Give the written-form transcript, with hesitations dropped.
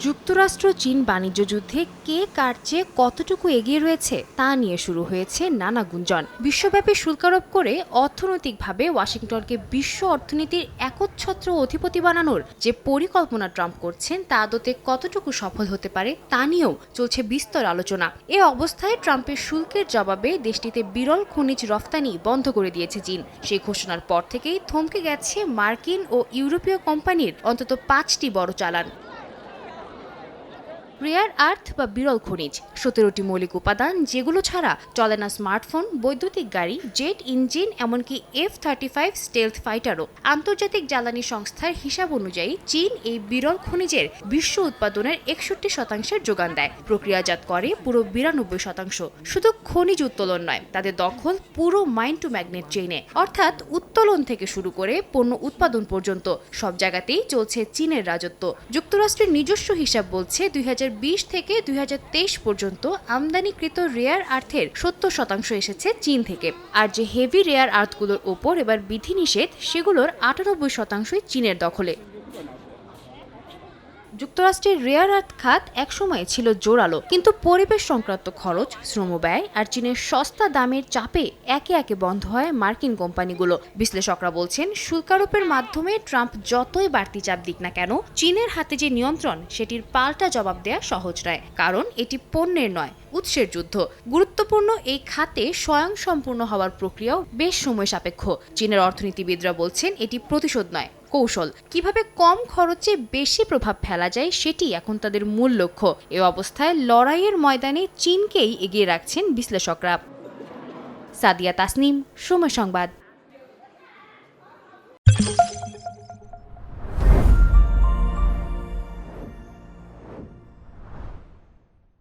যুক্তরাষ্ট্র চীন বাণিজ্য যুদ্ধে কে কার চেয়ে কতটুকু এগিয়ে রয়েছে তা নিয়ে শুরু হয়েছে নানা গুঞ্জন। বিশ্বব্যাপী শুল্ক আরোপ করে অর্থনৈতিকভাবে ওয়াশিংটনকে বিশ্ব অর্থনীতির একচ্ছত্র অধিপতি বানানোর যে পরিকল্পনা ট্রাম্প করছেন তা আদতে কতটুকু সফল হতে পারে তা নিয়েও চলছে বিস্তর আলোচনা। এ অবস্থায় ট্রাম্পের শুল্কের জবাবে দেশটিতে বিরল খনিজ রফতানি বন্ধ করে দিয়েছে চীন। সেই ঘোষণার পর থেকেই থমকে গেছে মার্কিন ও ইউরোপীয় কোম্পানির অন্তত 5টি বড় চালান। রেয়ার আর্থ বা বিরল খনিজ 17টি মৌলিক উপাদান, যেগুলো ছাড়া চলে না স্মার্টফোন, বৈদ্যুতিক গাড়ি, জেট ইঞ্জিন, এমনকি F-35 স্টেলথ ফাইটারও। আন্তর্জাতিক জ্বালানি সংস্থার হিসাব অনুযায়ী চীন এই বিরল খনিজের বিশ্ব উৎপাদনের 61% যোগান দেয়, প্রক্রিয়াজাত করে পুরো 92%। শুধু খনিজ উত্তোলন নয়, তাদের দখল পুরো মাইন টু ম্যাগনেট চেইনে, অর্থাৎ উত্তোলন থেকে শুরু করে পণ্য উৎপাদন পর্যন্ত সব জায়গাতেই চলছে চীনের রাজত্ব। যুক্তরাষ্ট্রের নিজস্ব হিসাব বলছে 2020 থেকে 2023 পর্যন্ত আমদানিকৃত রেয়ার আর্থের 70% এসেছে চীন থেকে। আর যে হেভি রেয়ার আর্থগুলোর ওপর এবার বিধিনিষেধ, সেগুলোর 98%ই চীনের দখলে। যুক্তরাষ্ট্রের রেয়ার আর্থ খাত একসময় ছিল জোরালো, কিন্তু পরিবেশ সংক্রান্ত খরচ, শ্রমব্যয় আর চীনের সস্তা দামের চাপে একে একে বন্ধ হয় মার্কিন কোম্পানিগুলো। বিশ্লেষকরা বলছেন, শুল্কারোপের মাধ্যমে ট্রাম্প যতই বাড়তি চাপ দিক না কেন, চীনের হাতে যে নিয়ন্ত্রণ, সেটির পাল্টা জবাব দেয়া সহজ নয়। কারণ এটি পণ্যের নয়, উৎসের যুদ্ধ। গুরুত্বপূর্ণ এই খাতে স্বয়ংসম্পূর্ণ হওয়ার প্রক্রিয়াও বেশ সময় সাপেক্ষ। চীনের অর্থনীতিবিদরা বলছেন, এটি প্রতিশোধ নয়, কৌশল। কিভাবে কম খরচে বেশি প্রভাব ফেলা যায়, সেটি এখন তাদের মূল লক্ষ্য। এ অবস্থায় লড়াইয়ের ময়দানে চীনকেই এগিয়ে রাখছেন বিশ্লেষকরা। সাদিয়া তাসনিম, সময় সংবাদ।